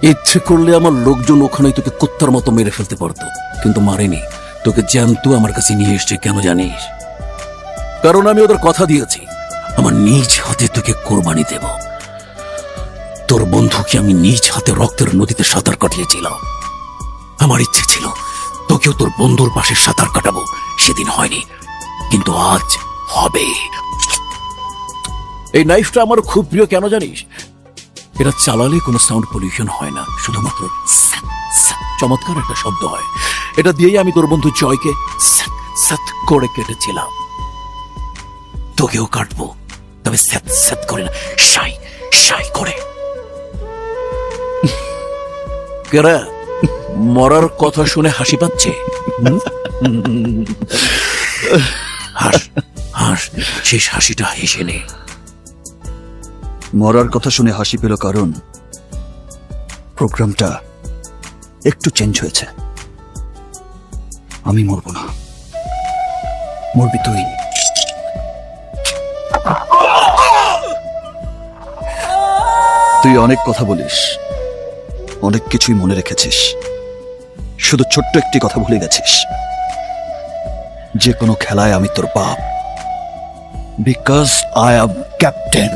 ইচ্ছে করলে আমার লোকজন ওখানে তোকে কুত্তার মতো মেরে ফেলতে পারতো, কিন্তু মারেনি। তোকে জ্যান্ত আমার কাছে নিয়ে এসছে কেন জানিস? কারণ আমি ওদের কথা দিয়েছি আমার নিজ হাতে তোকে কোরবানি দেব। তোর বন্ধুকে আমি নিজ হাতে রক্তের নদীতে সাঁতার কাটিয়েছিলাম। আমার ইচ্ছে ছিল তোকেও তোর বন্ধুর পাশে সাঁতার কাটাবো, সেদিন হয়নি, কিন্তু আজ হবে। এই নাইফটা আমার খুব প্রিয় কেন জানিস? এটা চালালে কোনো সাউন্ড পলিউশন হয় না, শুধুমাত্র স্যাট স্যাট চমৎকার একটা শব্দ হয়। এটা দিয়েই আমি তোর বন্ধু জয়কে স্যাট স্যাট করে কেটেছিলাম। তোকেও কাটবো, তবে স্যাট স্যাট করে না, শাই শাই করে। কেরা মরার কথা শুনে হাসি পাচ্ছে? হাস হাস, শেষ হাসিটা হেসে নে। মরার কথা শুনে হাসি পেল কারণ প্রোগ্রামটা একটু চেঞ্জ হয়েছে। আমি মরব না, মরবি তুই। তুই অনেক কথা বলিস, অনেক কিছুই মনে রেখেছিস, শুধু ছোট্ট একটি কথা ভুলে গেছিস, যে কোনো খেলায় আমি তোর বাপ, বিকজ আই এম ক্যাপ্টেন।